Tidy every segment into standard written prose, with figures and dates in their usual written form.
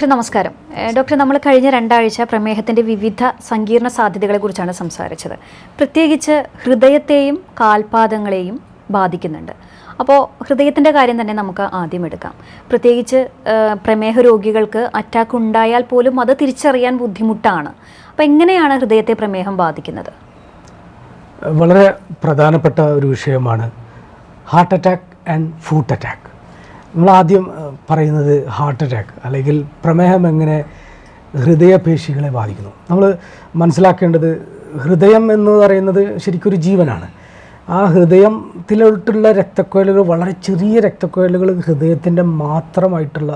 Doctor നമസ്കാരം. Doctor, നമ്മൾ കഴിഞ്ഞ 2 ആഴ്ച പ്രമേഹത്തിൻ്റെ വിവിധ സങ്കീർണ സാധ്യതകളെക്കുറിച്ചാണ് സംസാരിച്ചത്. പ്രത്യേകിച്ച് ഹൃദയത്തെയും കാൽപാദങ്ങളെയും ബാധിക്കുന്നുണ്ട്. അപ്പോൾ ഹൃദയത്തിൻ്റെ കാര്യം തന്നെ നമുക്ക് ആദ്യം എടുക്കാം. പ്രത്യേകിച്ച് പ്രമേഹ രോഗികൾക്ക് അറ്റാക്ക് ഉണ്ടായാൽ പോലും അത് തിരിച്ചറിയാൻ ബുദ്ധിമുട്ടാണ്. അപ്പോൾ എങ്ങനെയാണ് ഹൃദയത്തെ പ്രമേഹം ബാധിക്കുന്നത്? വളരെ പ്രധാനപ്പെട്ട ഒരു വിഷയമാണ് heart attack and food attack. നമ്മൾ ആദ്യം പറയുന്നത് ഹാർട്ട് അറ്റാക്ക് അല്ലെങ്കിൽ പ്രമേഹം എങ്ങനെ ഹൃദയപേശികളെ ബാധിക്കുന്നു. നമ്മൾ മനസ്സിലാക്കേണ്ടത് ഹൃദയം എന്ന് പറയുന്നത് ശരിക്കൊരു ജീവനാണ്. ആ ഹൃദയത്തിലോട്ടുള്ള രക്തക്കുഴലുകൾ വളരെ ചെറിയ രക്തക്കുഴലുകൾ ഹൃദയത്തിൻ്റെ മാത്രമായിട്ടുള്ള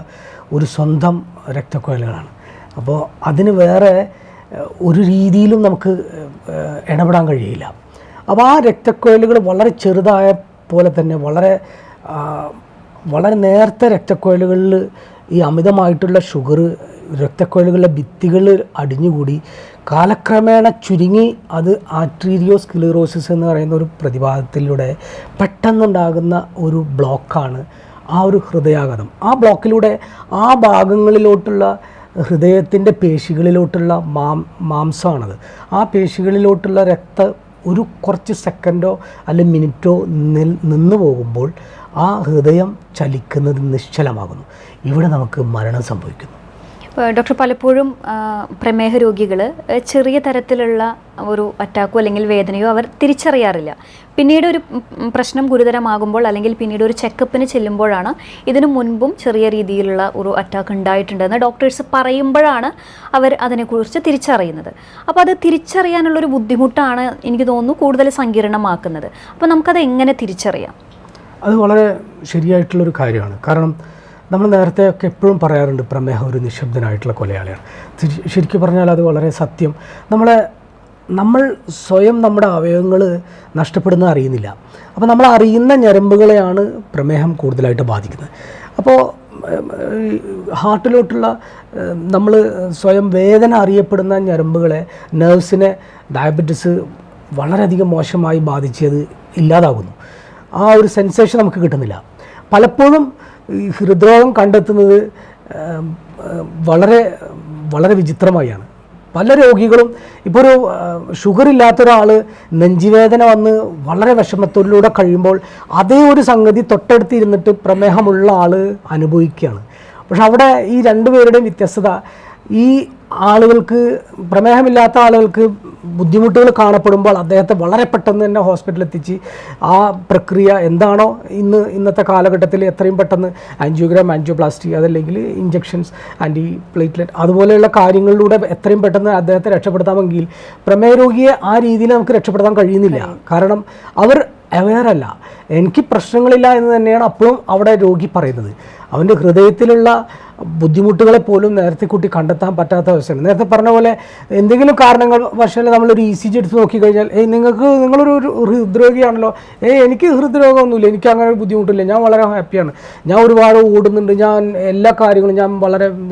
ഒരു സ്വന്തം രക്തക്കുഴലുകളാണ്. അപ്പോൾ അതിന് വേറെ ഒരു രീതിയിലും നമുക്ക് ഇടപെടാൻ കഴിയില്ല. അപ്പോൾ ആ രക്തക്കുഴലുകൾ വളരെ ചെറുതായ പോലെ തന്നെ വളരെ നേർത്ത രക്തക്കുഴലുകളിൽ ഈ അമിതമായിട്ടുള്ള ഷുഗർ രക്തക്കുഴലുകളിലെ ഭിത്തികൾ അടിഞ്ഞുകൂടി കാലക്രമേണ ചുരുങ്ങി അത് ആർട്ടീരിയോസ്ക്ലിറോസിസ് എന്ന് പറയുന്ന ഒരു പ്രതിഭാസത്തിലൂടെ പെട്ടെന്നുണ്ടാകുന്ന ഒരു ബ്ലോക്കാണ് ആ ഒരു ഹൃദയാഘാതം. ആ ബ്ലോക്കിലൂടെ ആ ഭാഗങ്ങളിലോട്ടുള്ള ഹൃദയത്തിൻ്റെ പേശികളിലോട്ടുള്ള മാംസമാണത്. ആ പേശികളിലോട്ടുള്ള ഒരു കുറച്ച് സെക്കൻഡോ അല്ലെങ്കിൽ മിനിറ്റോ നിന്ന് പോകുമ്പോൾ ആ ഹൃദയം ചലിക്കുന്നത് നിശ്ചലമാകുന്നു. ഇവിടെ നമുക്ക് മരണം സംഭവിക്കുന്നു. ഡോക്ടർ, പലപ്പോഴും പ്രമേഹ രോഗികൾ ചെറിയ തരത്തിലുള്ള ഒരു അറ്റാക്കോ അല്ലെങ്കിൽ വേദനയോ അവർ തിരിച്ചറിയാറില്ല. പിന്നീട് ഒരു പ്രശ്നം ഗുരുതരമാകുമ്പോൾ അല്ലെങ്കിൽ പിന്നീട് ഒരു ചെക്കപ്പിന് ചെല്ലുമ്പോഴാണ് ഇതിനു മുൻപും ചെറിയ രീതിയിലുള്ള ഒരു അറ്റാക്ക് ഉണ്ടായിട്ടുണ്ടെന്ന് ഡോക്ടേഴ്സ് പറയുമ്പോഴാണ് അവർ അതിനെക്കുറിച്ച് തിരിച്ചറിയുന്നത്. അപ്പോൾ അത് തിരിച്ചറിയാനുള്ളൊരു ബുദ്ധിമുട്ടാണ് എനിക്ക് തോന്നുന്നു കൂടുതൽ സങ്കീർണമാക്കുന്നത്. അപ്പോൾ നമുക്കത് എങ്ങനെ തിരിച്ചറിയാം? അത് വളരെ ശരിയായിട്ടുള്ളൊരു കാര്യമാണ്. കാരണം നമ്മൾ നേരത്തെ ഒക്കെ എപ്പോഴും പറയാറുണ്ട് പ്രമേഹം ഒരു നിശബ്ദനായിട്ടുള്ള കൊലയാളിയാണ്. ശരിക്കും പറഞ്ഞാൽ അത് വളരെ സത്യം. നമ്മൾ സ്വയം നമ്മുടെ അവയവങ്ങൾ നഷ്ടപ്പെടുന്നത് അറിയുന്നില്ല. അപ്പോൾ നമ്മൾ അറിയുന്ന ഞരമ്പുകളെയാണ് പ്രമേഹം കൂടുതലായിട്ട് ബാധിക്കുന്നത്. അപ്പോൾ ഹാർട്ടിലോട്ടുള്ള നമ്മൾ സ്വയം വേദന അറിയപ്പെടുന്ന ഞരമ്പുകളെ നെർവ്സിനെ ഡയബറ്റിസ് വളരെയധികം മോശമായി ബാധിച്ചത് ഇല്ലാതാകുന്നു. ആ ഒരു സെൻസേഷൻ നമുക്ക് കിട്ടുന്നില്ല. പലപ്പോഴും ഈ ഹൃദ്രോഗം കണ്ടെത്തുന്നത് വളരെ വളരെ വിചിത്രമായാണ്. പല രോഗികളും ഇപ്പോൾ ഒരു ഷുഗർ ഇല്ലാത്ത ഒരാൾ നെഞ്ചുവേദന വന്ന് വളരെ വിഷമത്തോടിലൂടെ കഴിയുമ്പോൾ അതേ ഒരു സംഗതി തൊട്ടടുത്തിരുന്നിട്ട് പ്രമേഹമുള്ള ആൾ അനുഭവിക്കുകയാണ്. പക്ഷെ അവിടെ ഈ രണ്ടുപേരുടെയും വ്യത്യസ്തത, ഈ ആളുകൾക്ക് പ്രമേഹമില്ലാത്ത ആളുകൾക്ക് ബുദ്ധിമുട്ടുകൾ കാണപ്പെടുമ്പോൾ അദ്ദേഹത്തെ വളരെ പെട്ടെന്ന് തന്നെ ഹോസ്പിറ്റലിൽ എത്തിച്ച് ആ പ്രക്രിയ എന്താണോ ഇന്നത്തെ കാലഘട്ടത്തിൽ എത്രയും പെട്ടെന്ന് ആൻജിയോഗ്രാം, ആൻജിയോപ്ലാസ്റ്റി, അതല്ലെങ്കിൽ ഇഞ്ചെക്ഷൻസ്, ആൻറ്റി പ്ലേറ്റ്ലെറ്റ് അതുപോലെയുള്ള കാര്യങ്ങളിലൂടെ എത്രയും പെട്ടെന്ന് അദ്ദേഹത്തെ രക്ഷപ്പെടുത്താമെങ്കിൽ പ്രമേഹ രോഗിയെ ആ രീതിയിൽ നമുക്ക് രക്ഷപ്പെടുത്താൻ കഴിയുന്നില്ല. കാരണം അവർ അവെയറല്ല. എനിക്ക് പ്രശ്നങ്ങളില്ല എന്ന് തന്നെയാണ് അപ്പോഴും അവിടെ രോഗി പറയുന്നത്. അവൻ്റെ ഹൃദയത്തിലുള്ള ബുദ്ധിമുട്ടുകളെ പോലും നേരത്തെ കൂട്ടി കണ്ടെത്താൻ പറ്റാത്ത അവസ്ഥയാണ്. നേരത്തെ പറഞ്ഞ പോലെ എന്തെങ്കിലും കാരണങ്ങൾ വശാൽ നമ്മളൊരു ECG എടുത്ത് നോക്കിക്കഴിഞ്ഞാൽ നിങ്ങളൊരു ഹൃദ്രോഗിയാണല്ലോ, എനിക്ക് ഹൃദ്രോഗമൊന്നുമില്ല, എനിക്ക് അങ്ങനെ ഒരു ബുദ്ധിമുട്ടില്ല, ഞാൻ വളരെ ഹാപ്പിയാണ്, ഞാൻ ഒരുപാട് ഓടുന്നുണ്ട്, ഞാൻ എല്ലാ കാര്യങ്ങളും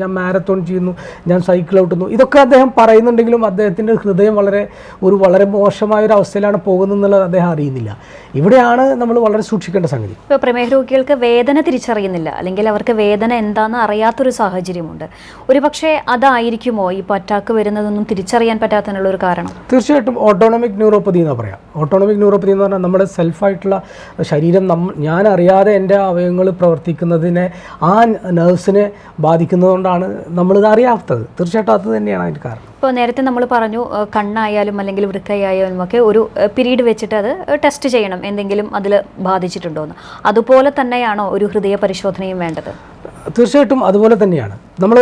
ഞാൻ മാരത്തോൺ ചെയ്യുന്നു, ഞാൻ സൈക്കിൾ ഔട്ടുന്നു, ഇതൊക്കെ അദ്ദേഹം പറയുന്നുണ്ടെങ്കിലും അദ്ദേഹത്തിൻ്റെ ഹൃദയം വളരെ മോശമായ ഒരു അവസ്ഥയിലാണ് പോകുന്നതെന്നുള്ളത് അദ്ദേഹം അറിയുന്നില്ല. ഇവിടെയാണ് നമ്മൾ വളരെ സൂക്ഷിക്കേണ്ട സംഗതി. ഇപ്പോൾ പ്രമേഹ രോഗികൾക്ക് വേദന തിരിച്ചറിയുന്നില്ല, അല്ലെങ്കിൽ അവർക്ക് വേദന എന്താണെന്ന് അറിയാത്തൊരു സാഹചര്യമുണ്ട്. ഒരു പക്ഷേ അതായിരിക്കുമോ ഈ അറ്റാക്ക് വരുന്നതൊന്നും തിരിച്ചറിയാൻ പറ്റാത്തതിനുള്ള ഒരു കാരണം? തീർച്ചയായിട്ടും ഓട്ടോണമിക് ന്യൂറോപ്പതി എന്ന് പറയാം. ഓട്ടോണമിക് ന്യൂറോപ്പതി എന്ന് പറഞ്ഞാൽ നമ്മുടെ സെൽഫായിട്ടുള്ള ശരീരം ഞാൻ അറിയാതെ എൻ്റെ അവയവങ്ങൾ പ്രവർത്തിക്കുന്നതിനെ ആ നെർവ്സിനെ ബാധിക്കുന്നതുകൊണ്ടാണ് നമ്മളിത് അറിയാത്തത്. തീർച്ചയായിട്ടും അത് തന്നെയാണ് അതിൻ്റെ കാരണം. ഇപ്പോൾ നേരത്തെ നമ്മൾ പറഞ്ഞു കണ്ണായാലും അല്ലെങ്കിൽ വൃക്കയായാലും ഒക്കെ ഒരു പീരീഡ് വെച്ചിട്ട് അത് ടെസ്റ്റ് ചെയ്യണം, എന്തെങ്കിലും അതിൽ ബാധിച്ചിട്ടുണ്ടോ എന്ന്. അതുപോലെ തന്നെയാണോ ഒരു ഹൃദയ പരിശോധനയും വേണ്ടത്? തീർച്ചയായിട്ടും അതുപോലെ തന്നെയാണ്. നമ്മൾ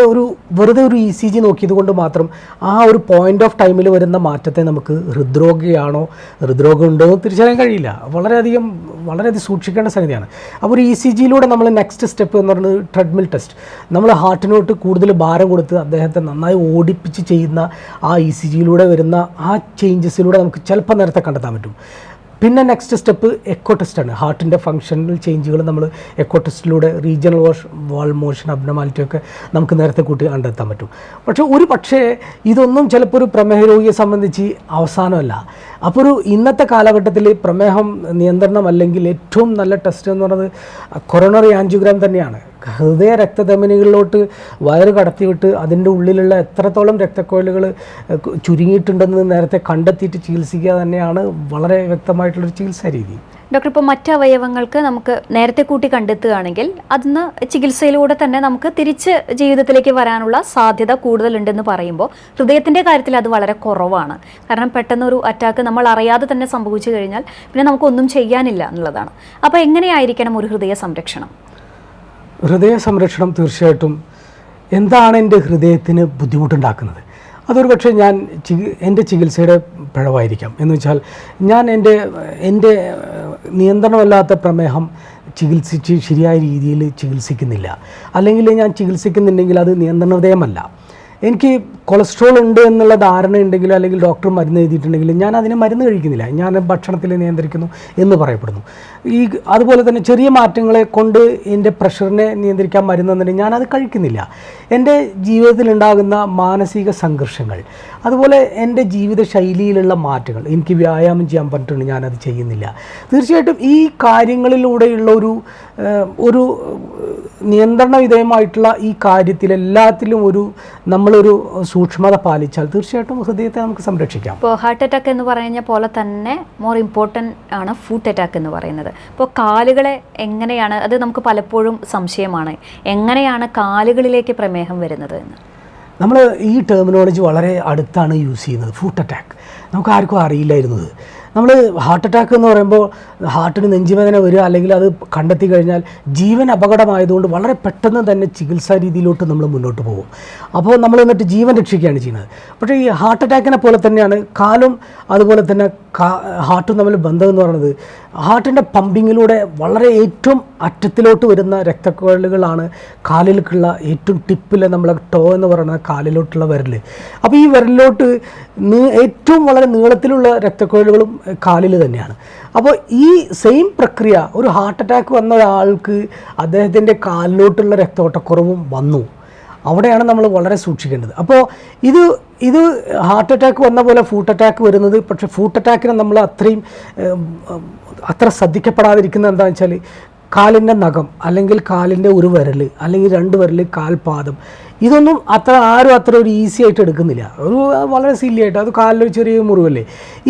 വെറുതെ ഒരു ECG നോക്കിയത് കൊണ്ട് മാത്രം ആ ഒരു പോയിന്റ് ഓഫ് ടൈമിൽ വരുന്ന മാറ്റത്തെ നമുക്ക് ഹൃദ്രോഗം ഉണ്ടോ എന്ന് തിരിച്ചറിയാൻ കഴിയില്ല. വളരെയധികം സൂക്ഷിക്കേണ്ട സംഗതിയാണ്. അപ്പോൾ ഒരു ECGയിലൂടെ നമ്മൾ നെക്സ്റ്റ് സ്റ്റെപ്പ് എന്ന് പറയുന്നത് ട്രെഡ്മിൽ ടെസ്റ്റ്. നമ്മൾ ഹാർട്ടിനോട്ട് കൂടുതൽ ഭാരം കൊടുത്ത് അദ്ദേഹത്തെ നന്നായി ഓടിപ്പിച്ച് ചെയ്യുന്ന ആ ECGയിലൂടെ വരുന്ന ആ ചേഞ്ചസിലൂടെ നമുക്ക് ചിലപ്പോൾ നേരത്തെ കണ്ടെത്താൻ പറ്റും. പിന്നെ നെക്സ്റ്റ് സ്റ്റെപ്പ് എക്കോ ടെസ്റ്റാണ്. ഹാർട്ടിൻ്റെ ഫങ്ഷണൽ ചേഞ്ചുകൾ നമ്മൾ എക്കോ ടെസ്റ്റിലൂടെ റീജിയണൽ വാൾ മോഷൻ അബ്നോമാലിറ്റി ഒക്കെ നമുക്ക് നേരത്തെ കൂട്ടി കണ്ടെത്താൻ പറ്റും. പക്ഷേ ഇതൊന്നും ചിലപ്പോൾ ഒരു പ്രമേഹ രോഗിയെ സംബന്ധിച്ച് അവസാനമല്ല. അപ്പോൾ ഇന്നത്തെ കാലഘട്ടത്തിൽ പ്രമേഹം നിയന്ത്രണം അല്ലെങ്കിൽ ഏറ്റവും നല്ല ടെസ്റ്റ് എന്ന് പറയുന്നത് കൊറോണറി ആൻജിയോഗ്രാം തന്നെയാണ്. ഹൃദയ രക്തധമനികളിലോട്ട് വയറ് കടത്തിവിട്ട് അതിൻ്റെ ഉള്ളിലുള്ള എത്രത്തോളം രക്തക്കൊഴലുകൾ ചുരുങ്ങിയിട്ടുണ്ടെന്ന് നേരത്തെ കണ്ടെത്തിയിട്ട് ചികിത്സിക്കുക തന്നെയാണ് വളരെ വ്യക്തമായിട്ടുള്ളൊരു ചികിത്സാ രീതി. ഡോക്ടർ, ഇപ്പോൾ മറ്റ് അവയവങ്ങൾക്ക് നമുക്ക് നേരത്തെ കൂട്ടി കണ്ടെത്തുകയാണെങ്കിൽ അതിന് ചികിത്സയിലൂടെ തന്നെ നമുക്ക് തിരിച്ച് ജീവിതത്തിലേക്ക് വരാനുള്ള സാധ്യത കൂടുതലുണ്ടെന്ന് പറയുമ്പോൾ ഹൃദയത്തിൻ്റെ കാര്യത്തിൽ അത് വളരെ കുറവാണ്. കാരണം പെട്ടെന്നൊരു അറ്റാക്ക് നമ്മൾ അറിയാതെ തന്നെ സംഭവിച്ചു കഴിഞ്ഞാൽ പിന്നെ നമുക്കൊന്നും ചെയ്യാനില്ല എന്നുള്ളതാണ്. അപ്പോൾ എങ്ങനെയായിരിക്കണം ഒരു ഹൃദയ സംരക്ഷണം? ഹൃദയ സംരക്ഷണം തീർച്ചയായിട്ടും എന്താണ് എൻ്റെ ഹൃദയത്തിന് ബുദ്ധിമുട്ടുണ്ടാക്കുന്നത്? അതൊരു പക്ഷേ എൻ്റെ ചികിത്സയുടെ പിഴവായിരിക്കാം. എന്ന് വെച്ചാൽ ഞാൻ എൻ്റെ നിയന്ത്രണമല്ലാത്ത പ്രമേഹം ചികിത്സിച്ച് ശരിയായ രീതിയിൽ ചികിത്സിക്കുന്നില്ല, അല്ലെങ്കിൽ ഞാൻ ചികിത്സിക്കുന്നുണ്ടെങ്കിൽ അത് നിയന്ത്രണവിധേയമല്ല. എനിക്ക് കൊളസ്ട്രോൾ ഉണ്ട് എന്നുള്ള ധാരണ ഉണ്ടെങ്കിലോ അല്ലെങ്കിൽ ഡോക്ടർ മരുന്ന് എഴുതിയിട്ടുണ്ടെങ്കിലും ഞാൻ അതിന് മരുന്ന് കഴിക്കുന്നില്ല, ഞാൻ ഭക്ഷണത്തിൽ നിയന്ത്രിക്കുന്നു എന്ന് പറയപ്പെടുന്നു. അതുപോലെ തന്നെ ചെറിയ മാറ്റങ്ങളെ കൊണ്ട് എൻ്റെ പ്രഷറിനെ നിയന്ത്രിക്കാൻ മരുന്ന് തന്നിട്ട് ഞാനത് കഴിക്കുന്നില്ല. എൻ്റെ ജീവിതത്തിലുണ്ടാകുന്ന മാനസിക സംഘർഷങ്ങൾ, അതുപോലെ എൻ്റെ ജീവിത ശൈലിയിലുള്ള മാറ്റങ്ങൾ, എനിക്ക് വ്യായാമം ചെയ്യാൻ പറ്റുന്നുണ്ട്, ഞാനത് ചെയ്യുന്നില്ല. തീർച്ചയായിട്ടും ഈ കാര്യങ്ങളിലൂടെയുള്ള ഒരു നിയന്ത്രണ വിധേയമായിട്ടുള്ള ഈ കാര്യത്തിലെല്ലാത്തിലും നമ്മളൊരു സൂക്ഷ്മത പാലിച്ചാൽ തീർച്ചയായിട്ടും ഹൃദയത്തെ നമുക്ക് സംരക്ഷിക്കാം. ഇപ്പോൾ ഹാർട്ട് അറ്റാക്ക് എന്ന് പറയുന്ന പോലെ തന്നെ മോർ ഇമ്പോർട്ടൻ്റ് ആണ് ഫുട്ട് അറ്റാക്ക് എന്ന് പറയുന്നത്. ഇപ്പോൾ കാലുകളെ എങ്ങനെയാണ്, അത് നമുക്ക് പലപ്പോഴും സംശയമാണ്, എങ്ങനെയാണ് കാലുകളിലേക്ക് പ്രമേഹം വരുന്നത് എന്ന്? നമ്മൾ ഈ ടെർമിനോളജി വളരെ അടുത്താണ് യൂസ് ചെയ്യുന്നത്. ഫുട്ട് അറ്റാക്ക് നമുക്ക് ആർക്കും അറിയില്ലായിരുന്നത്. നമ്മൾ ഹാർട്ട് അറ്റാക്ക് എന്ന് പറയുമ്പോൾ ഹാർട്ടിന് നെഞ്ചുവേദന വരിക അല്ലെങ്കിൽ അത് കണ്ടെത്തി കഴിഞ്ഞാൽ ജീവൻ അപകടമായതുകൊണ്ട് വളരെ പെട്ടെന്ന് തന്നെ ചികിത്സാ രീതിയിലോട്ട് നമ്മൾ മുന്നോട്ട് പോകും. അപ്പോൾ നമ്മൾ എന്നിട്ട് ജീവൻ രക്ഷിക്കുകയാണ് ചെയ്യുന്നത്. പക്ഷേ ഈ ഹാർട്ട് അറ്റാക്കിനെ പോലെ തന്നെയാണ് കാലും അതുപോലെ തന്നെ ഹാർട്ടും തമ്മിൽ ബന്ധം എന്ന് പറയുന്നത്. ഹാർട്ടിൻ്റെ പമ്പിങ്ങിലൂടെ വളരെ ഏറ്റവും അറ്റത്തിലോട്ട് വരുന്ന രക്തക്കുഴലുകളാണ് കാലിലേക്കുള്ള ഏറ്റവും ടിപ്പിലെ നമ്മളെ ടോ എന്ന് പറയുന്ന കാലിലോട്ടുള്ള വിരൽ. അപ്പോൾ ഈ വിരലിലോട്ട് ഏറ്റവും വളരെ നീളത്തിലുള്ള രക്തക്കുഴലുകളും കാലിൽ തന്നെയാണ്. അപ്പോൾ ഈ സെയിം പ്രക്രിയ ഒരു ഹാർട്ട് അറ്റാക്ക് വന്ന ഒരാൾക്ക് അദ്ദേഹത്തിൻ്റെ കാലിലോട്ടുള്ള രക്തോട്ടക്കുറവും വന്നു. അവിടെയാണ് നമ്മൾ വളരെ സൂക്ഷിക്കേണ്ടത്. അപ്പോൾ ഇത് ഹാർട്ട് അറ്റാക്ക് വന്ന പോലെ ഫുട്ട് അറ്റാക്ക് വരുന്നത്, പക്ഷേ ഫുട്ട് അറ്റാക്കിനെ നമ്മൾ അത്ര ശ്രദ്ധിക്കപ്പെടാതിരിക്കുന്നത് എന്താണെന്ന് വെച്ചാൽ കാലിൻ്റെ നഖം അല്ലെങ്കിൽ കാലിൻ്റെ ഒരു വിരൽ അല്ലെങ്കിൽ രണ്ട് വിരൽ, കാൽപാദം, ഇതൊന്നും ആരും അത്ര ഒരു ഈസി ആയിട്ട് എടുക്കുന്നില്ല. വളരെ സില്ലി ആയിട്ട് അത് കാലിലൊരു ചെറിയ മുറിവല്ലേ.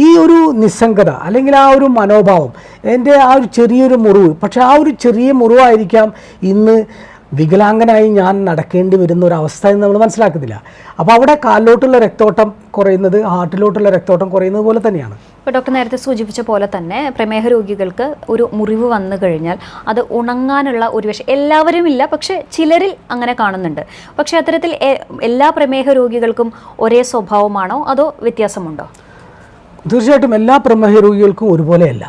ഈ ഒരു നിസ്സംഗത അല്ലെങ്കിൽ ആ ഒരു മനോഭാവം, എൻ്റെ ആ ഒരു ചെറിയൊരു മുറിവ്, പക്ഷേ ആ ഒരു ചെറിയ മുറിവായിരിക്കാം ഇന്ന് വികലാംഗനായി ഞാൻ നടക്കേണ്ടി വരുന്ന ഒരു അവസ്ഥ എന്ന് നമ്മൾ മനസ്സിലാക്കുന്നില്ല. അപ്പോൾ അവിടെ കാലിലോട്ടുള്ള രക്തോട്ടം കുറയുന്നത് ഹാർട്ടിലോട്ടുള്ള രക്തോട്ടം കുറയുന്നത് പോലെ തന്നെയാണ്. ഇപ്പോൾ ഡോക്ടർ നേരത്തെ സൂചിപ്പിച്ച പോലെ തന്നെ പ്രമേഹ രോഗികൾക്ക് ഒരു മുറിവ് വന്നു കഴിഞ്ഞാൽ അത് ഉണങ്ങാനുള്ള ഒരു എല്ലാവരും ഇല്ല, പക്ഷേ ചിലരിൽ അങ്ങനെ കാണുന്നുണ്ട്. പക്ഷേ അത്തരത്തിൽ എല്ലാ പ്രമേഹ രോഗികൾക്കും ഒരേ സ്വഭാവമാണോ അതോ വ്യത്യാസമുണ്ടോ? തീർച്ചയായിട്ടും എല്ലാ പ്രമേഹ രോഗികൾക്കും ഒരുപോലെയല്ല.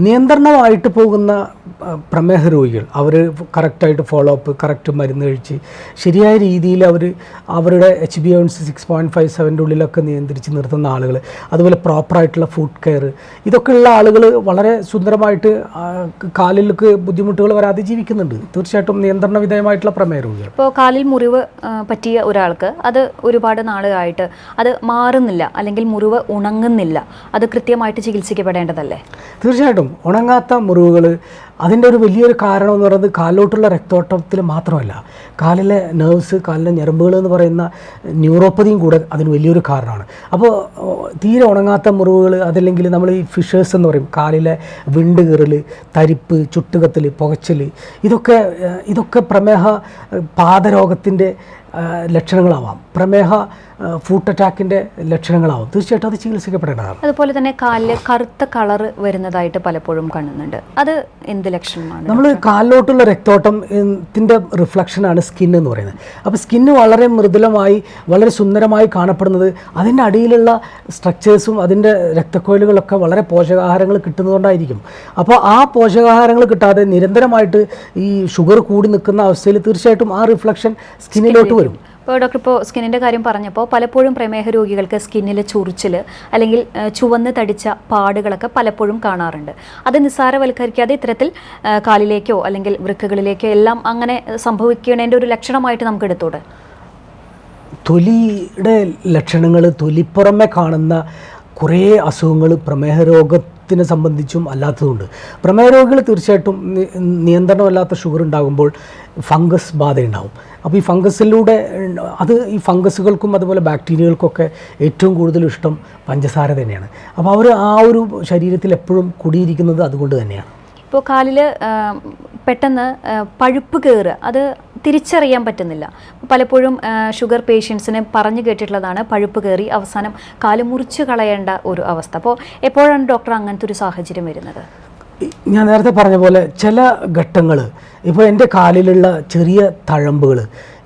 നിയന്ത്രണമായിട്ട് പോകുന്ന പ്രമേഹ രോഗികൾ അവർ കറക്റ്റായിട്ട് ഫോളോ അപ്പ്, കറക്റ്റ് മരുന്ന് കഴിച്ച് ശരിയായ രീതിയിൽ അവരുടെ HbA1c 6.57 ഉള്ളിലൊക്കെ നിയന്ത്രിച്ച് നിർത്തുന്ന ആളുകൾ, അതുപോലെ പ്രോപ്പറായിട്ടുള്ള ഫുഡ് കെയർ, ഇതൊക്കെയുള്ള ആളുകൾ വളരെ സുന്ദരമായിട്ട് കാലിലേക്ക് ബുദ്ധിമുട്ടുകൾ വരാതെ ജീവിക്കുന്നുണ്ട്. തീർച്ചയായിട്ടും നിയന്ത്രണ വിധേയമായിട്ടുള്ള പ്രമേഹ രോഗികൾ. ഇപ്പോൾ കാലിൽ മുറിവ് പറ്റിയ ഒരാൾക്ക് അത് ഒരുപാട് നാളുകളായിട്ട് അത് മാറുന്നില്ല അല്ലെങ്കിൽ മുറിവ് ഉണങ്ങുന്നില്ല, അത് കൃത്യമായിട്ട് ചികിത്സിക്കപ്പെടേണ്ടതല്ലേ? തീർച്ചയായിട്ടും ഉണങ്ങാത്ത മുറിവുകൾ അതിൻ്റെ ഒരു വലിയൊരു കാരണം എന്ന് പറയുന്നത് കാലിലോട്ടുള്ള രക്തോട്ടത്തിൽ മാത്രമല്ല, കാലിലെ നെർവ്സ്, കാലിലെ ഞരമ്പുകൾ എന്ന് പറയുന്ന ന്യൂറോപ്പതിയും കൂടെ അതിന് വലിയൊരു കാരണമാണ്. അപ്പോൾ തീരെ ഉണങ്ങാത്ത മുറിവുകൾ, അതല്ലെങ്കിൽ നമ്മൾ ഈ ഫിഷേഴ്സ് എന്ന് പറയും, കാലിലെ വിണ്ട് കീറൽ, തരിപ്പ്, ചുട്ടുകത്തൽ, പുകച്ചൽ, ഇതൊക്കെ പ്രമേഹ പാദരോഗത്തിൻ്റെ ലക്ഷണങ്ങളാവാം, പ്രമേഹ ഫുട്ട് അറ്റാക്കിൻ്റെ ലക്ഷണങ്ങളാവും. തീർച്ചയായിട്ടും അത് ചികിത്സിക്കപ്പെടേണ്ടതാണ്. അതുപോലെ തന്നെ കാലിൽ കറുത്ത കളർ വരുന്നതായിട്ട് പലപ്പോഴും കാണുന്നുണ്ട്, അത് എന്ത് ലക്ഷണമാണ്? നമ്മൾ കാലിലോട്ടുള്ള രക്തോട്ടത്തിൻ്റെ റിഫ്ലക്ഷനാണ് സ്കിൻ എന്ന് പറയുന്നത്. അപ്പോൾ സ്കിന്ന് വളരെ മൃദുലമായി വളരെ സുന്ദരമായി കാണപ്പെടുന്നത് അതിൻ്റെ അടിയിലുള്ള സ്ട്രക്ചേഴ്സും അതിൻ്റെ രക്തക്കൊഴലുകളൊക്കെ വളരെ പോഷകാഹാരങ്ങൾ കിട്ടുന്നതുകൊണ്ടായിരിക്കും. അപ്പോൾ ആ പോഷകാഹാരങ്ങൾ കിട്ടാതെ നിരന്തരമായിട്ട് ഈ ഷുഗർ കൂടി നിൽക്കുന്ന അവസ്ഥയിൽ തീർച്ചയായിട്ടും ആ റിഫ്ലക്ഷൻ സ്കിന്നിലോട്ട് വരും. ഇപ്പോൾ ഡോക്ടർ, ഇപ്പോൾ സ്കിന്നിൻ്റെ കാര്യം പറഞ്ഞപ്പോൾ പലപ്പോഴും പ്രമേഹ രോഗികൾക്ക് സ്കിന്നിൽ ചൊറിച്ചിൽ അല്ലെങ്കിൽ ചുവന്ന് തടിച്ച പാടുകളൊക്കെ പലപ്പോഴും കാണാറുണ്ട്. അത് നിസ്സാരവൽക്കരിക്കാതെ ഇത്തരത്തിൽ കാലിലേക്കോ അല്ലെങ്കിൽ വൃക്കകളിലേക്കോ എല്ലാം അങ്ങനെ സംഭവിക്കുന്നതിൻ്റെ ഒരു ലക്ഷണമായിട്ട് നമുക്ക് എടുത്തൂടെ? തൊലിയുടെ ലക്ഷണങ്ങൾ, തൊലിപ്പുറമെ കാണുന്ന കുറേ അസുഖങ്ങൾ പ്രമേഹ രോഗത്തിനെ സംബന്ധിച്ചും അല്ലാത്തതുണ്ട്. പ്രമേഹ രോഗികൾ തീർച്ചയായിട്ടും നിയന്ത്രണമല്ലാത്ത ഷുഗർ ഉണ്ടാകുമ്പോൾ ഫംഗസ് ബാധയുണ്ടാവും. അപ്പോൾ ഈ ഫംഗസിലൂടെ അത് ഈ ഫംഗസുകൾക്കും അതുപോലെ ബാക്ടീരിയകൾക്കൊക്കെ ഏറ്റവും കൂടുതൽ ഇഷ്ടം പഞ്ചസാര തന്നെയാണ്. അപ്പോൾ അവർ ആ ഒരു ശരീരത്തിൽ എപ്പോഴും കുടിയിരിക്കുന്നത് അതുകൊണ്ട് തന്നെയാണ്. ഇപ്പോൾ കാലിൽ പെട്ടെന്ന് പഴുപ്പ് കയറുക, അത് തിരിച്ചറിയാൻ പറ്റുന്നില്ല. പലപ്പോഴും ഷുഗർ പേഷ്യൻസിന് പറഞ്ഞു കേട്ടിട്ടുള്ളതാണ് പഴുപ്പ് കയറി അവസാനം കാല് മുറിച്ച് കളയേണ്ട ഒരു അവസ്ഥ. അപ്പോൾ എപ്പോഴാണ് ഡോക്ടർ അങ്ങനത്തെ ഒരു സാഹചര്യം വരുന്നത്? ഞാൻ നേരത്തെ പറഞ്ഞ പോലെ ചില ഘട്ടങ്ങൾ, ഇപ്പോൾ എൻ്റെ കാലിലുള്ള ചെറിയ തഴമ്പുകൾ,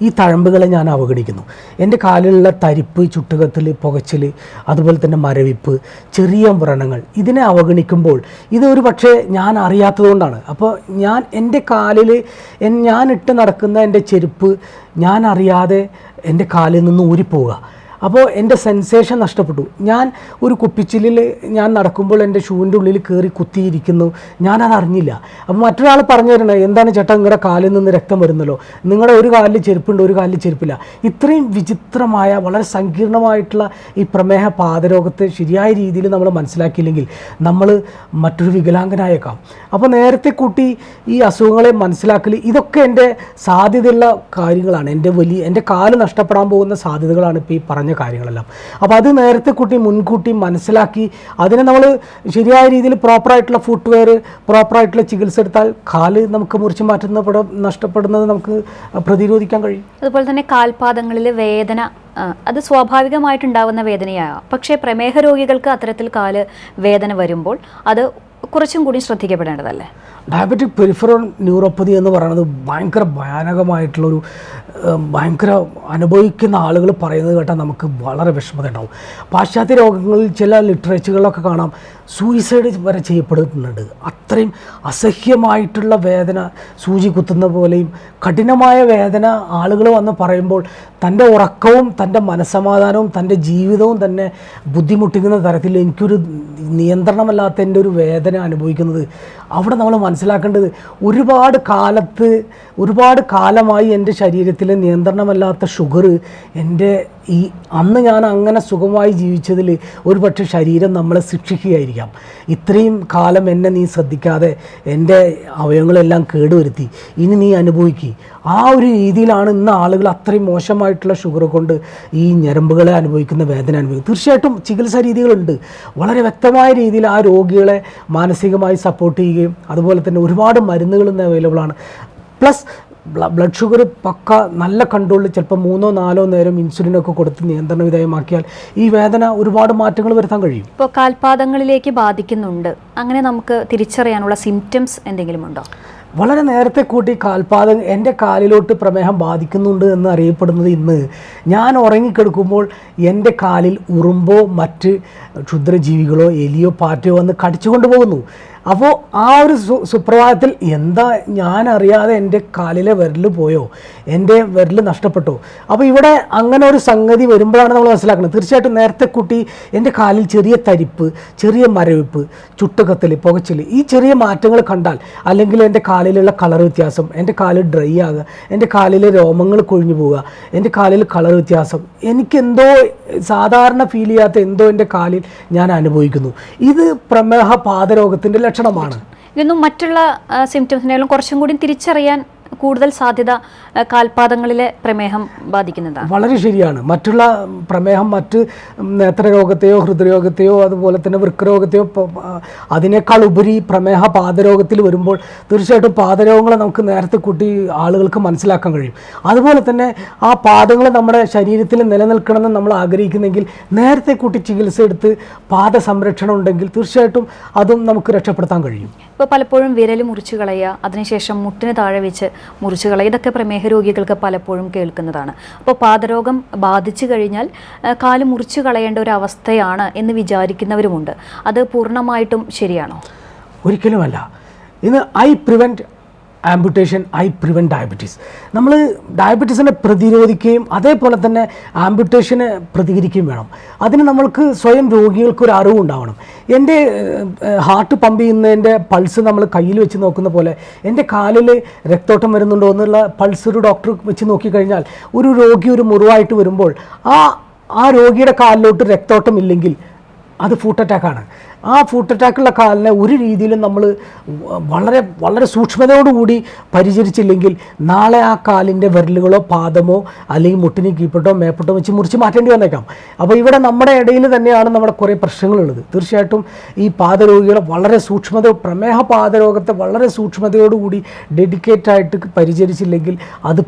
ഈ തഴമ്പുകളെ ഞാൻ അവഗണിക്കുന്നു. എൻ്റെ കാലിലുള്ള തരിപ്പ്, ചുട്ടുകത്തിൽ, പുകച്ചിൽ, അതുപോലെ തന്നെ മരവിപ്പ്, ചെറിയ വ്രണങ്ങൾ, ഇതിനെ അവഗണിക്കുമ്പോൾ ഇതൊരു പക്ഷേ ഞാൻ അറിയാത്തതുകൊണ്ടാണ്. അപ്പോൾ എൻ്റെ കാലിൽ ഞാൻ ഇട്ട് നടക്കുന്ന എൻ്റെ ചെരുപ്പ് ഞാൻ അറിയാതെ എൻ്റെ കാലിൽ നിന്ന് ഊരിപ്പോവുക. അപ്പോൾ എൻ്റെ സെൻസേഷൻ നഷ്ടപ്പെട്ടു. ഞാൻ ഒരു കുപ്പിച്ചില്ലിൽ ഞാൻ നടക്കുമ്പോൾ എൻ്റെ ഷൂവിൻ്റെ ഉള്ളിൽ കയറി കുത്തിയിരിക്കുന്നു, ഞാനത് അറിഞ്ഞില്ല. അപ്പോൾ മറ്റൊരാൾ പറഞ്ഞു തരണേ, എന്താണ് ചേട്ടാ നിങ്ങളുടെ കാലിൽ നിന്ന് രക്തം വരുന്നല്ലോ, നിങ്ങളുടെ ഒരു കാലിൽ ചെരുപ്പുണ്ട് ഒരു കാലിൽ ചെരുപ്പില്ല. ഇത്രയും വിചിത്രമായ വളരെ സങ്കീർണമായിട്ടുള്ള ഈ പ്രമേഹ പാദരോഗത്തെ ശരിയായ രീതിയിൽ നമ്മൾ മനസ്സിലാക്കിയില്ലെങ്കിൽ നമ്മൾ മറ്റൊരു വികലാംഗനായേക്കാം. അപ്പോൾ നേരത്തെ കൂട്ടി ഈ അസുഖങ്ങളെ മനസ്സിലാക്കൽ, ഇതൊക്കെ എൻ്റെ സാധ്യതയുള്ള കാര്യങ്ങളാണ്. എൻ്റെ കാല് നഷ്ടപ്പെടാൻ പോകുന്ന സാധ്യതകളാണ് ഇപ്പോൾ ഈ പറഞ്ഞ കാര്യങ്ങളെല്ലാം. അപ്പോൾ അത് നേരത്തെ കൂട്ടി മുൻകൂട്ടി മനസ്സിലാക്കി അതിനെ നമ്മൾ ശരിയായ രീതിയിൽ പ്രോപ്പറായിട്ടുള്ള ഫുട്വെയർ, പ്രോപ്പറായിട്ടുള്ള ചികിത്സ എടുത്താൽ കാല് നമുക്ക് മുറിച്ച് നഷ്ടപ്പെടുന്നത് നമുക്ക് പ്രതിരോധിക്കാൻ കഴിയും. അതുപോലെ തന്നെ കാൽപാദങ്ങളിൽ വേദന, അത് സ്വാഭാവികമായിട്ടുണ്ടാകുന്ന വേദനയാകാം. പക്ഷേ പ്രമേഹ രോഗികൾക്ക് അത്തരത്തിൽ കാല് വേദന വരുമ്പോൾ അത് കുറച്ചും കൂടി ശ്രദ്ധിക്കപ്പെടേണ്ടതല്ലേ? ഡയബറ്റിക് പെരിഫറൽ ന്യൂറോപ്പതി എന്ന് പറയുന്നത് ഭയങ്കര ഭയാനകമായിട്ടുള്ളൊരു, ഭയങ്കര അനുഭവിക്കുന്ന ആളുകൾ പറയുന്നത് കേട്ടാൽ നമുക്ക് വളരെ വിഷമത ഉണ്ടാവും. പാശ്ചാത്യ രോഗങ്ങളിൽ ചില ലിറ്ററേച്ചറുകളിലൊക്കെ കാണാം സൂയിസൈഡ് വരെ ചെയ്യപ്പെടുന്നുണ്ട്. അത്രയും അസഹ്യമായിട്ടുള്ള വേദന, സൂചി കുത്തുന്ന പോലെയും കഠിനമായ വേദന ആളുകൾ വന്ന് പറയുമ്പോൾ തൻ്റെ ഉറക്കവും തൻ്റെ മനസ്സമാധാനവും തൻ്റെ ജീവിതവും തന്നെ ബുദ്ധിമുട്ടിക്കുന്ന തരത്തിൽ എനിക്കൊരു നിയന്ത്രണമല്ലാത്ത എൻ്റെ ഒരു വേദന അനുഭവിക്കുന്നത്, അവിടെ നമ്മൾ മനസ്സിലാക്കേണ്ടത് ഒരുപാട് കാലമായി എൻ്റെ ശരീരത്തിൽ നിയന്ത്രണമല്ലാത്ത ഷുഗർ എൻ്റെ അന്ന് ഞാൻ അങ്ങനെ സുഖമായി ജീവിച്ചതിൽ ഒരുപക്ഷെ ശരീരം നമ്മളെ ശിക്ഷിക്കുകയായിരിക്കാം. ഇത്രയും കാലം എന്നെ നീ ശ്രദ്ധിക്കാതെ എൻ്റെ അവയവങ്ങളെല്ലാം കേടുവരുത്തി, ഇനി നീ അനുഭവിക്കുക. ആ ഒരു രീതിയിലാണ് ഇന്ന് ആളുകൾ അത്രയും മോശമായിട്ടുള്ള ഷുഗർ കൊണ്ട് ഈ ഞരമ്പുകളെ അനുഭവിക്കുന്ന വേദന അനുഭവിക്കും. തീർച്ചയായിട്ടും ചികിത്സാ രീതികളുണ്ട്. വളരെ വ്യക്തമായ രീതിയിൽ ആ രോഗികളെ മാനസികമായി സപ്പോർട്ട് ചെയ്യുകയും അതുപോലെ തന്നെ ഒരുപാട് മരുന്നുകൾ ഇന്ന് അവൈലബിൾ ആണ്. പ്ലസ് ബ്ലഡ് ഷുഗർ പക്ക നല്ല കൺട്രോളിൽ ചിലപ്പോൾ 3-4 നേരം ഇൻസുലിനൊക്കെ കൊടുത്ത് നിയന്ത്രണ വിധേയമാക്കിയാൽ ഈ വേദന ഒരുപാട് മാറ്റങ്ങൾ വരുത്താൻ കഴിയും. ഇപ്പോൾ കാൽപാദങ്ങളിലേക്ക് ബാധിക്കുന്നുണ്ട്, അങ്ങനെ നമുക്ക് തിരിച്ചറിയാനുള്ള സിംറ്റംസ് എന്തെങ്കിലും ഉണ്ടോ? വളരെ നേരത്തെ കൂട്ടി കാൽപാദം എൻ്റെ കാലിലോട്ട് പ്രമേഹം ബാധിക്കുന്നുണ്ട് എന്ന് അറിയപ്പെടുന്നത് ഇന്ന് ഞാൻ ഉറങ്ങിക്കിടക്കുമ്പോൾ എൻ്റെ കാലിൽ ഉറുമ്പോ മറ്റ് ക്ഷുദ്രജീവികളോ എലിയോ പാറ്റയോ വന്ന് കടിച്ചുകൊണ്ട് പോകുന്നു. അപ്പോൾ ആ ഒരു സുപ്രഭാതത്തിൽ എന്താ ഞാൻ അറിയാതെ എൻ്റെ കാലിലെ വിരൽ പോയോ, എൻ്റെ വിരൽ നഷ്ടപ്പെട്ടോ? അപ്പോൾ ഇവിടെ അങ്ങനെ ഒരു സംഗതി വരുമ്പോഴാണ് നമ്മൾ മനസ്സിലാക്കുന്നത്. തീർച്ചയായിട്ടും നേരത്തെ കൂട്ടി എൻ്റെ കാലിൽ ചെറിയ തരിപ്പ്, ചെറിയ മരവിപ്പ്, ചുട്ടുകത്തൽ, പുകച്ചിൽ, ഈ ചെറിയ മാറ്റങ്ങൾ കണ്ടാൽ, അല്ലെങ്കിൽ എൻ്റെ കാലിലുള്ള കളർ വ്യത്യാസം, എൻ്റെ കാല് ഡ്രൈ ആകുക, എൻ്റെ കാലിലെ രോമങ്ങൾ കൊഴിഞ്ഞു പോവുക, എൻ്റെ കാലിൽ കളർ വ്യത്യാസം, എനിക്കെന്തോ സാധാരണ ഫീൽ ചെയ്യാത്ത എന്തോ എൻ്റെ കാലിൽ ഞാൻ അനുഭവിക്കുന്നു. ഇത് പ്രമേഹ പാദരോഗത്തിൻ്റെ ലക്ഷണമാണ്. ഇതൊന്നും മറ്റുള്ള സിംറ്റംസിനെല്ലാം കുറച്ചും കൂടി തിരിച്ചറിയാൻ കൂടുതൽ സാധ്യത കാൽപാദങ്ങളിലെ പ്രമേഹം ബാധിക്കുന്നതാണ്. വളരെ ശരിയാണ്. മറ്റുള്ള പ്രമേഹം മറ്റ് നേത്രരോഗത്തെയോ ഹൃദയരോഗത്തെയോ അതുപോലെ തന്നെ വൃക്കരോഗത്തെയോ അതിനേക്കാൾ ഉപരി പ്രമേഹ പാദരോഗത്തിൽ വരുമ്പോൾ തീർച്ചയായിട്ടും പാദരോഗങ്ങളെ നമുക്ക് നേരത്തെ കൂട്ടി ആളുകൾക്ക് മനസ്സിലാക്കാൻ കഴിയും. അതുപോലെ തന്നെ ആ പാദങ്ങൾ നമ്മുടെ ശരീരത്തിൽ നിലനിൽക്കണമെന്ന് നമ്മൾ ആഗ്രഹിക്കുന്നെങ്കിൽ നേരത്തെ കൂട്ടി ചികിത്സ എടുത്ത് പാദ സംരക്ഷണം ഉണ്ടെങ്കിൽ തീർച്ചയായിട്ടും അതും നമുക്ക് രക്ഷപ്പെടുത്താൻ കഴിയും. ഇപ്പോൾ പലപ്പോഴും വിരൽ മുറിച്ച് കളയുക, അതിനുശേഷം മുട്ടിന് താഴെ വെച്ച് മുറിച്ച് കളയുക, ഇതൊക്കെ പ്രമേഹ രോഗികൾക്ക് പലപ്പോഴും കേൾക്കുന്നതാണ്. അപ്പോൾ പാദരോഗം ബാധിച്ചു കഴിഞ്ഞാൽ കാല് മുറിച്ച് കളയേണ്ട ഒരു അവസ്ഥയാണ് എന്ന് വിചാരിക്കുന്നവരുമുണ്ട്. അത് പൂർണ്ണമായിട്ടും ശരിയാണോ? ഒരിക്കലുമല്ല. ഇന്ന് I prevent amputation, I prevent diabetes. നമ്മൾ ഡയബറ്റീസിനെ പ്രതിരോധിക്കുകയും അതേപോലെ തന്നെ ആംബുട്ടേഷനെ പ്രതികരിക്കുകയും വേണം. അതിന് നമ്മൾക്ക് സ്വയം രോഗികൾക്ക് ഒരു അറിവുണ്ടാവണം. എൻ്റെ ഹാർട്ട് പമ്പ് ചെയ്യുന്നതിൻ്റെ പൾസ് നമ്മൾ കയ്യിൽ വെച്ച് നോക്കുന്ന പോലെ എൻ്റെ കാലിൽ രക്തോട്ടം വരുന്നുണ്ടോ എന്നുള്ള പൾസ് ഒരു ഡോക്ടർ വെച്ച് നോക്കിക്കഴിഞ്ഞാൽ ഒരു രോഗി ഒരു മുറിവായിട്ട് വരുമ്പോൾ ആ രോഗിയുടെ കാലിലോട്ട് രക്തോട്ടം ഇല്ലെങ്കിൽ അത് ഫുട്ട് അറ്റാക്കാണ്. ആ ഫുട്ട് അറ്റാക്കുള്ള കാലിനെ ഒരു രീതിയിലും നമ്മൾ വളരെ വളരെ സൂക്ഷ്മതയോടുകൂടി പരിചരിച്ചില്ലെങ്കിൽ നാളെ ആ കാലിൻ്റെ വിരലുകളോ പാദമോ അല്ലെങ്കിൽ മുട്ടിന് കീഴ്പോട്ടോ മേപ്പോട്ടോ വെച്ച് മുറിച്ച് മാറ്റേണ്ടി വന്നേക്കാം. അപ്പോൾ ഇവിടെ നമ്മുടെ ഇടയിൽ തന്നെയാണ് നമ്മുടെ കുറേ പ്രശ്നങ്ങളുള്ളത്. തീർച്ചയായിട്ടും ഈ പാദരോഗികളെ വളരെ പ്രമേഹ പാദരോഗത്തെ വളരെ സൂക്ഷ്മതയോടുകൂടി ഡെഡിക്കേറ്റായിട്ട് പരിചരിച്ചില്ലെങ്കിൽ അത്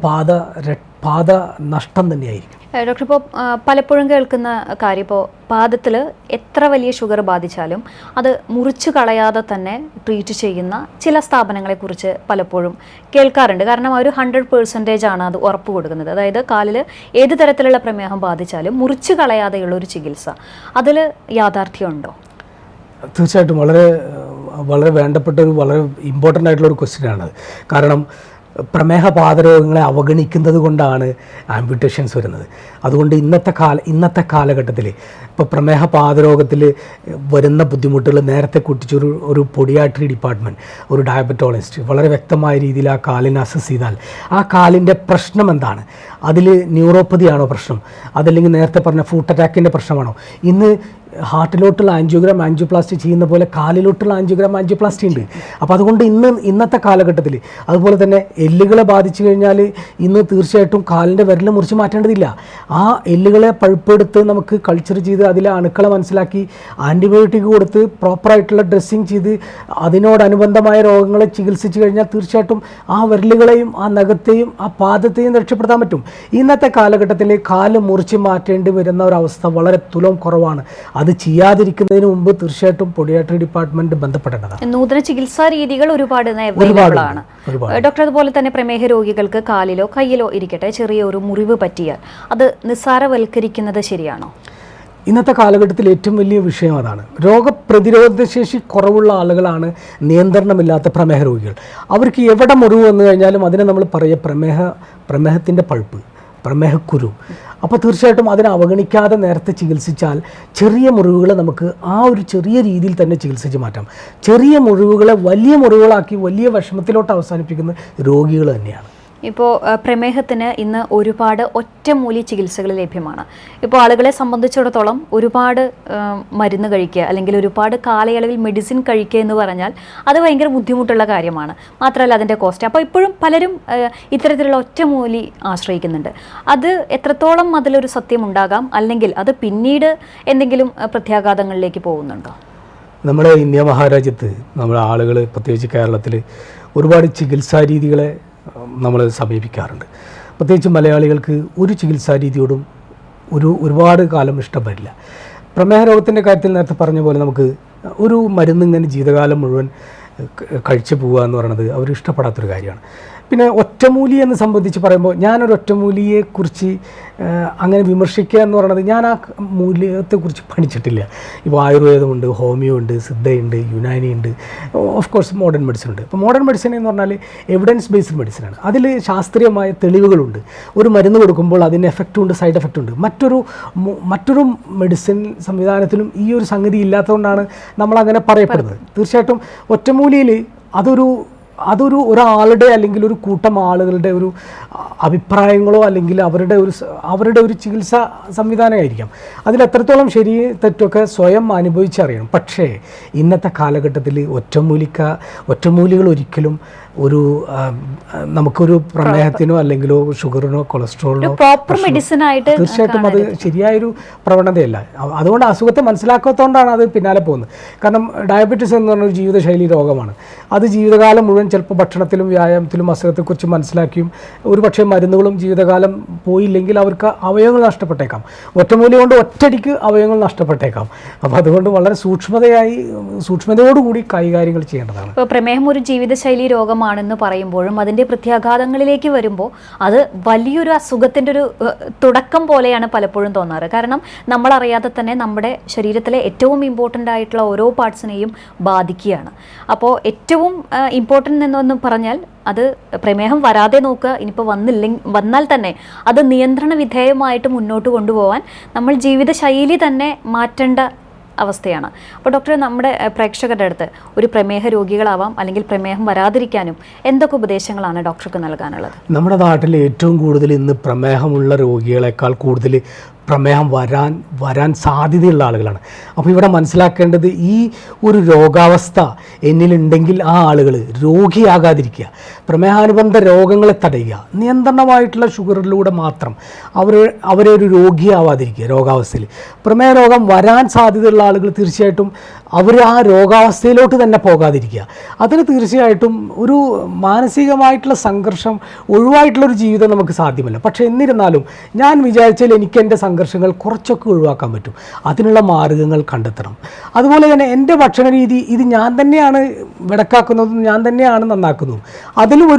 പാദ നഷ്ടം തന്നെയായിരിക്കും. ഡോക്ടർ, ഇപ്പോൾ പലപ്പോഴും കേൾക്കുന്ന കാര്യം, ഇപ്പോൾ പാദത്തിൽ എത്ര വലിയ ഷുഗർ ബാധിച്ചാലും അത് മുറിച്ചു കളയാതെ തന്നെ ട്രീറ്റ് ചെയ്യുന്ന ചില സ്ഥാപനങ്ങളെക്കുറിച്ച് പലപ്പോഴും കേൾക്കാറുണ്ട്. കാരണം അവർ 100% ആണ് അത് ഉറപ്പ് കൊടുക്കുന്നത്. അതായത് കാലിൽ ഏത് തരത്തിലുള്ള പ്രമേഹം ബാധിച്ചാലും മുറിച്ചു കളയാതെയുള്ള ഒരു ചികിത്സ, അതിൽ യാഥാർത്ഥ്യമുണ്ടോ? തീർച്ചയായിട്ടും വളരെ വളരെ വേണ്ടപ്പെട്ട വളരെ ഇമ്പോർട്ടൻ്റ് ആയിട്ടുള്ളൊരു ക്വസ്റ്റ്യനാണ്. കാരണം പ്രമേഹ പാദരോഗങ്ങളെ അവഗണിക്കുന്നത് കൊണ്ടാണ് ആംപ്യൂട്ടേഷൻസ് വരുന്നത്. അതുകൊണ്ട് ഇന്നത്തെ കാലഘട്ടത്തിൽ ഇപ്പോൾ പ്രമേഹ പാദരോഗത്തിൽ വരുന്ന ബുദ്ധിമുട്ടുകൾ നേരത്തെ കുട്ടിച്ചൊരു ഒരു പൊഡിയാട്രി ഡിപ്പാർട്ട്മെൻറ്റ്, ഒരു ഡയബറ്റോളജിസ്റ്റ് വളരെ വ്യക്തമായ രീതിയിൽ ആ കാലിനെ അസസ് ചെയ്താൽ ആ കാലിൻ്റെ പ്രശ്നം എന്താണ്, അതിൽ ന്യൂറോപ്പതിയാണോ പ്രശ്നം, അതല്ലെങ്കിൽ നേരത്തെ പറഞ്ഞ ഫുട്ട് അറ്റാക്കിൻ്റെ പ്രശ്നമാണോ, ഇന്ന് ഹാർട്ടിലോട്ടുള്ള ആൻജിയോപ്ലാസ്റ്റി ചെയ്യുന്ന പോലെ കാലിലോട്ടുള്ള ആൻജിയോപ്ലാസ്റ്റി ഉണ്ട്. അപ്പോൾ അതുകൊണ്ട് ഇന്നത്തെ കാലഘട്ടത്തിൽ അതുപോലെ തന്നെ എല്ലുകളെ ബാധിച്ചു കഴിഞ്ഞാൽ ഇന്ന് തീർച്ചയായിട്ടും കാലിൻ്റെ വിരൽ മുറിച്ച് മാറ്റേണ്ടതില്ല. ആ എല്ലുകളെ പഴുപ്പെടുത്ത് നമുക്ക് കൾച്ചർ ചെയ്ത് അതിലെ അണുക്കളെ മനസ്സിലാക്കി ആൻറ്റിബയോട്ടിക് കൊടുത്ത് പ്രോപ്പറായിട്ടുള്ള ഡ്രസ്സിങ് ചെയ്ത് അതിനോടനുബന്ധമായ രോഗങ്ങളെ ചികിത്സിച്ച് കഴിഞ്ഞാൽ തീർച്ചയായിട്ടും ആ വിരലുകളെയും ആ നഖത്തെയും ആ പാദത്തെയും രക്ഷപ്പെടുത്താൻ പറ്റും. ഇന്നത്തെ കാലഘട്ടത്തിൽ കാല് മുറിച്ച് മാറ്റേണ്ടി വരുന്ന ഒരവസ്ഥ വളരെ തുലം കുറവാണ്. അത് ചെയ്യാതിരിക്കുന്നതിന് മുമ്പ് തീർച്ചയായിട്ടും പൊഡിയാട്രി ഡിപ്പാർട്ട്മെന്റ് ബന്ധപ്പെടേണ്ടതാണ്. നൂതന ചികിത്സാ രീതികൾ ഒരുപാട് ആണ് ഡോക്ടർ. അതുപോലെ തന്നെ പ്രമേഹ രോഗികൾക്ക് കാലിലോ കയ്യിലോ ഇരിക്കട്ടെ ചെറിയ ഒരു മുറിവ് പറ്റിയാൽ അത് നിസ്സാരവൽക്കരിക്കുന്നത് ശരിയാണോ? ഇന്നത്തെ കാലഘട്ടത്തിൽ ഏറ്റവും വലിയ വിഷയം അതാണ്. രോഗപ്രതിരോധശേഷി കുറവുള്ള ആളുകളാണ് നിയന്ത്രണമില്ലാത്ത പ്രമേഹ രോഗികൾ. അവർക്ക് എവിടെ മുറിവ് വന്നു കഴിഞ്ഞാലും അതിനെ നമ്മൾ പറയുക പ്രമേഹത്തിൻ്റെ പൾപ്പ്, പ്രമേഹക്കുരു. അപ്പോൾ തീർച്ചയായിട്ടും അതിനെ അവഗണിക്കാതെ നേരത്തെ ചികിത്സിച്ചാൽ ചെറിയ മുറിവുകളെ നമുക്ക് ആ ഒരു ചെറിയ രീതിയിൽ തന്നെ ചികിത്സിച്ച് മാറ്റാം. ചെറിയ മുറിവുകളെ വലിയ മുറിവുകളാക്കി വലിയ വിഷമത്തിലോട്ട് അവസാനിപ്പിക്കുന്ന രോഗികൾ തന്നെയാണ്. ഇപ്പോൾ പ്രമേഹത്തിന് ഇന്ന് ഒരുപാട് ഒറ്റമൂലി ചികിത്സകൾ ലഭ്യമാണ്. ഇപ്പോൾ ആളുകളെ സംബന്ധിച്ചിടത്തോളം ഒരുപാട് മരുന്ന് കഴിക്കുക അല്ലെങ്കിൽ ഒരുപാട് കാലയളവിൽ മെഡിസിൻ കഴിക്കുക എന്ന് പറഞ്ഞാൽ അത് ഭയങ്കര ബുദ്ധിമുട്ടുള്ള കാര്യമാണ്. മാത്രമല്ല അതിൻ്റെ കോസ്റ്റ്. അപ്പോൾ ഇപ്പോഴും പലരും ഇത്തരത്തിലുള്ള ഒറ്റമൂലി ആശ്രയിക്കുന്നുണ്ട്. അത് എത്രത്തോളം അതിലൊരു സത്യമുണ്ടാകാം, അല്ലെങ്കിൽ അത് പിന്നീട് എന്തെങ്കിലും പ്രത്യാഘാതങ്ങളിലേക്ക് പോകുന്നുണ്ടോ? നമ്മുടെ ഇന്ത്യ മഹാരാജ്യത്ത് നമ്മുടെ ആളുകൾ, പ്രത്യേകിച്ച് കേരളത്തിൽ, ഒരുപാട് ചികിത്സാ രീതികളെ നമ്മൾ സമീപിക്കാറുണ്ട്. പ്രത്യേകിച്ച് മലയാളികൾക്ക് ഒരു ചികിത്സാ രീതിയോടും ഒരുപാട് കാലം ഇഷ്ടപ്പെടില്ല. പ്രമേഹ രോഗത്തിൻ്റെ കാര്യത്തിൽ നേരത്തെ പറഞ്ഞ പോലെ നമുക്ക് ഒരു മരുന്ന് ഇങ്ങനെ ജീവിതകാലം മുഴുവൻ കഴിച്ചു പോവുക എന്ന് പറയുന്നത് അവർ ഇഷ്ടപ്പെടാത്തൊരു കാര്യമാണ്. പിന്നെ ഒറ്റമൂലി എന്ന് സംബന്ധിച്ച് പറയുമ്പോൾ ഞാനൊരു ഒറ്റമൂലിയെക്കുറിച്ച് അങ്ങനെ വിമർശിക്കുക എന്ന് പറയുന്നത് ഞാൻ ആ മൂല്യത്തെക്കുറിച്ച് പഠിച്ചിട്ടില്ല. ഇപ്പോൾ ആയുർവേദമുണ്ട്, ഹോമിയോ ഉണ്ട്, സിദ്ധയുണ്ട്, യുനാനി ഉണ്ട്, ഓഫ് കോഴ്സ് മോഡേൺ മെഡിസിൻ ഉണ്ട്. ഇപ്പോൾ മോഡേൺ മെഡിസിൻ എന്ന് പറഞ്ഞാൽ എവിഡൻസ് ബേസ്ഡ് മെഡിസിനാണ്. അതിൽ ശാസ്ത്രീയമായ തെളിവുകളുണ്ട്. ഒരു മരുന്ന് കൊടുക്കുമ്പോൾ അതിന് എഫക്റ്റും ഉണ്ട്, സൈഡ് എഫക്റ്റും ഉണ്ട്. മറ്റൊരു മെഡിസിൻ സംവിധാനത്തിലും ഈ ഒരു സംഗതി ഇല്ലാത്തതുകൊണ്ടാണ് നമ്മളങ്ങനെ പറയപ്പെടുന്നത്. തീർച്ചയായിട്ടും ഒറ്റമൂലിയിൽ അതൊരു ഒരാളുടെ അല്ലെങ്കിൽ ഒരു കൂട്ടം ആളുകളുടെ ഒരു അഭിപ്രായങ്ങളോ അല്ലെങ്കിൽ അവരുടെ ഒരു ചികിത്സാ സംവിധാനമായിരിക്കാം. അതിൽ എത്രത്തോളം ശരി തെറ്റൊക്കെ സ്വയം അനുഭവിച്ചറിയണം. പക്ഷേ ഇന്നത്തെ കാലഘട്ടത്തിൽ ഒറ്റമൂലികൾ ഒരിക്കലും നമുക്കൊരു പ്രമേഹത്തിനോ അല്ലെങ്കിലോ ഷുഗറിനോ കൊളസ്ട്രോളിനോ തീർച്ചയായിട്ടും അത് ശരിയായൊരു പ്രവണതയല്ല. അതുകൊണ്ട് അസുഖത്തെ മനസ്സിലാക്കാത്തതുകൊണ്ടാണ് അത് പിന്നാലെ പോകുന്നത്. കാരണം ഡയബറ്റീസ് എന്ന് പറഞ്ഞൊരു ജീവിതശൈലി രോഗമാണ്. അത് ജീവിതകാലം മുഴുവൻ ചിലപ്പോൾ ഭക്ഷണത്തിലും വ്യായാമത്തിലും അസുഖത്തെക്കുറിച്ച് മനസ്സിലാക്കിയും ഒരുപക്ഷെ മരുന്നുകളും ജീവിതകാലം പോയില്ലെങ്കിൽ അവർക്ക് അവയവങ്ങൾ നഷ്ടപ്പെട്ടേക്കാം. ഒറ്റമൂലി കൊണ്ട് ഒറ്റയടിക്ക് അവയവങ്ങൾ നഷ്ടപ്പെട്ടേക്കാം. അപ്പോൾ അതുകൊണ്ട് വളരെ സൂക്ഷ്മതയോടുകൂടി കൈകാര്യങ്ങൾ ചെയ്യേണ്ടതാണ്. ഇപ്പോൾ പ്രമേഹം ഒരു ജീവിതശൈലി രോഗമാണെന്ന് പറയുമ്പോഴും അതിൻ്റെ പ്രത്യാഘാതങ്ങളിലേക്ക് വരുമ്പോൾ അത് വലിയൊരു അസുഖത്തിൻ്റെ ഒരു തുടക്കം പോലെയാണ് പലപ്പോഴും തോന്നാറ്. കാരണം നമ്മളറിയാതെ തന്നെ നമ്മുടെ ശരീരത്തിലെ ഏറ്റവും ഇമ്പോർട്ടൻ്റ് ആയിട്ടുള്ള ഓരോ പാർട്സിനെയും ബാധിക്കുകയാണ്. അപ്പോൾ ഏറ്റവും ഇമ്പോർട്ടൻ്റ് എന്നൊന്ന് പറഞ്ഞാൽ അത് പ്രമേഹം വരാതെ നോക്കുക. ഇനിയിപ്പോൾ വന്നാൽ തന്നെ അത് നിയന്ത്രണ വിധേയമായിട്ട് മുന്നോട്ട് കൊണ്ടുപോകാൻ നമ്മൾ ജീവിതശൈലി തന്നെ മാറ്റേണ്ട അവസ്ഥയാണ്. അപ്പോൾ ഡോക്ടർ, നമ്മുടെ പ്രേക്ഷകരുടെ അടുത്ത് ഒരു പ്രമേഹ രോഗികളാവാം അല്ലെങ്കിൽ പ്രമേഹം വരാതിരിക്കാനും എന്തൊക്കെ ഉപദേശങ്ങളാണ് ഡോക്ടർക്ക് നൽകാനുള്ളത്? നമ്മുടെ നാട്ടിൽ ഏറ്റവും കൂടുതൽ ഇന്ന് പ്രമേഹമുള്ള രോഗികളെക്കാൾ കൂടുതൽ പ്രമേഹം വരാൻ സാധ്യതയുള്ള ആളുകളാണ്. അപ്പോൾ ഇവിടെ മനസ്സിലാക്കേണ്ടത് ഈ ഒരു രോഗാവസ്ഥ എന്നിലുണ്ടെങ്കിൽ ആ ആളുകൾ രോഗിയാകാതിരിക്കുക, പ്രമേഹാനുബന്ധ രോഗങ്ങളെ തടയുക, നിയന്ത്രണമായിട്ടുള്ള ഷുഗറിലൂടെ മാത്രം അവരെ ഒരു രോഗിയാവാതിരിക്കുക. രോഗാവസ്ഥയിൽ പ്രമേഹ രോഗം വരാൻ സാധ്യതയുള്ള ആളുകൾ തീർച്ചയായിട്ടും അവർ ആ രോഗാവസ്ഥയിലോട്ട് തന്നെ പോകാതിരിക്കുക. അതിന് തീർച്ചയായിട്ടും ഒരു മാനസികമായിട്ടുള്ള സംഘർഷം ഒഴിവായിട്ടുള്ളൊരു ജീവിതം നമുക്ക് സാധ്യമല്ല. പക്ഷേ എന്നിരുന്നാലും ഞാൻ വിചാരിച്ചാൽ എനിക്ക് എൻ്റെ സംഘർഷങ്ങൾ കുറച്ചൊക്കെ ഒഴിവാക്കാൻ പറ്റും. അതിനുള്ള മാർഗ്ഗങ്ങൾ കണ്ടെത്തണം. അതുപോലെ തന്നെ എൻ്റെ ഭക്ഷണ രീതി ഇത് ഞാൻ തന്നെയാണ് വെടക്കാക്കുന്നതും ഞാൻ തന്നെയാണ് നന്നാക്കുന്നതും. അതിലും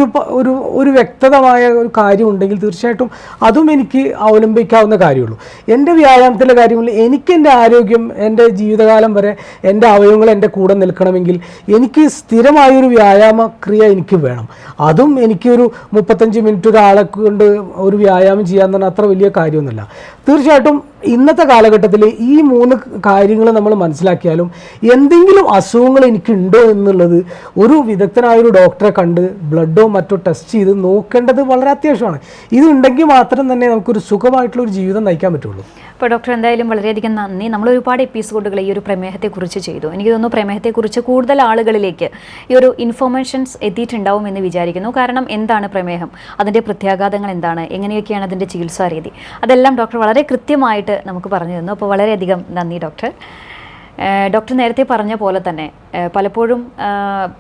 ഒരു വ്യക്തമായ ഒരു കാര്യം ഉണ്ടെങ്കിൽ തീർച്ചയായിട്ടും അതും എനിക്ക് അവലംബിക്കാവുന്ന കാര്യമുള്ളൂ. എൻ്റെ വ്യായാമത്തിലെ കാര്യങ്ങളിൽ എനിക്ക് എൻ്റെ ആരോഗ്യം എൻ്റെ ജീവിതകാലം വരെ എൻ്റെ അവയവങ്ങൾ എൻ്റെ കൂടെ നിൽക്കണമെങ്കിൽ എനിക്ക് സ്ഥിരമായൊരു വ്യായാമക്രിയ എനിക്ക് വേണം. അതും എനിക്കൊരു 35 മിനിറ്റ് ഒരാളെ കൊണ്ട് ഒരു വ്യായാമം ചെയ്യാന്ന് പറഞ്ഞാൽ അത്ര വലിയ കാര്യമൊന്നുമില്ല. തീർച്ചയായിട്ടും ഇന്നത്തെ കാലഘട്ടത്തിൽ ഈ 3 കാര്യങ്ങൾ നമ്മൾ മനസ്സിലാക്കിയാലും എന്തെങ്കിലും അസുഖങ്ങൾ എനിക്കുണ്ടോ എന്നുള്ളത് ഒരു വിദഗ്ധനായൊരു ഡോക്ടറെ കണ്ട് ബ്ലഡോ മറ്റോ ടെസ്റ്റ് ചെയ്ത് നോക്കേണ്ടത് വളരെ അത്യാവശ്യമാണ്. ഇതുണ്ടെങ്കിൽ മാത്രം തന്നെ നമുക്കൊരു സുഖമായിട്ടുള്ള ഒരു ജീവിതം നയിക്കാൻ പറ്റുള്ളൂ. അപ്പോൾ ഡോക്ടർ എന്തായാലും വളരെയധികം നന്ദി. നമ്മൾ ഒരുപാട് എപ്പിസോഡുകൾ ഈ ഒരു പ്രമേഹത്തെക്കുറിച്ച് ചെയ്തു. എനിക്ക് തോന്നുന്നു പ്രമേഹത്തെക്കുറിച്ച് കൂടുതൽ ആളുകളിലേക്ക് ഈ ഒരു ഇൻഫോർമേഷൻസ് എത്തിയിട്ടുണ്ടാവും എന്ന് വിചാരിക്കുന്നു. കാരണം എന്താണ് പ്രമേഹം, അതിൻ്റെ പ്രത്യാഘാതങ്ങൾ എന്താണ്, എങ്ങനെയൊക്കെയാണ് അതിൻ്റെ ചികിത്സാ രീതി, അതെല്ലാം ഡോക്ടർ വളരെ കൃത്യമായിട്ട് നമുക്ക് പറഞ്ഞു തന്നു. അപ്പോൾ വളരെയധികം നന്ദി ഡോക്ടർ. ഡോക്ടർ നേരത്തെ പറഞ്ഞ പോലെ തന്നെ പലപ്പോഴും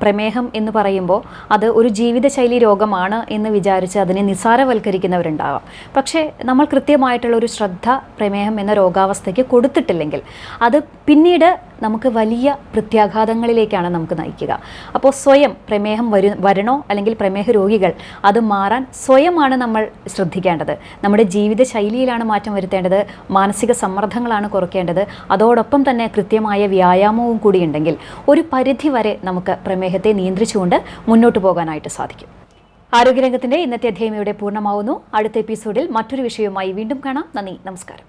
പ്രമേഹം എന്ന് പറയുമ്പോൾ അത് ഒരു ജീവിതശൈലി രോഗമാണ് എന്ന് വിചാരിച്ച് അതിനെ നിസ്സാരവൽക്കരിക്കുന്നവരുണ്ടാകാം. പക്ഷേ നമ്മൾ കൃത്യമായിട്ടുള്ള ഒരു ശ്രദ്ധ പ്രമേഹം എന്ന രോഗാവസ്ഥയ്ക്ക് കൊടുത്തിട്ടില്ലെങ്കിൽ അത് പിന്നീട് നമുക്ക് വലിയ പ്രത്യാഘാതങ്ങളിലേക്കാണ് നമുക്ക് നയിക്കുക. അപ്പോൾ സ്വയം പ്രമേഹം വരണോ അല്ലെങ്കിൽ പ്രമേഹ രോഗികൾ അത് മാറാൻ സ്വയമാണ് നമ്മൾ ശ്രദ്ധിക്കേണ്ടത്. നമ്മുടെ ജീവിതശൈലിയിലാണ് മാറ്റം വരുത്തേണ്ടത്, മാനസിക സമ്മർദ്ദങ്ങളാണ് കുറയ്ക്കേണ്ടത്. അതോടൊപ്പം തന്നെ കൃത്യമായ വ്യായാമവും കൂടി ഉണ്ടെങ്കിൽ ഒരു പരിധി വരെ നമുക്ക് പ്രമേഹത്തെ നിയന്ത്രിച്ചുകൊണ്ട് മുന്നോട്ട് പോകാനായിട്ട് സാധിക്കും. ആരോഗ്യരംഗത്തിൻ്റെ ഇന്നത്തെ അധ്യായം ഇവിടെ പൂർണ്ണമാവുന്നു. അടുത്ത എപ്പിസോഡിൽ മറ്റൊരു വിഷയവുമായി വീണ്ടും കാണാം. നന്ദി, നമസ്കാരം.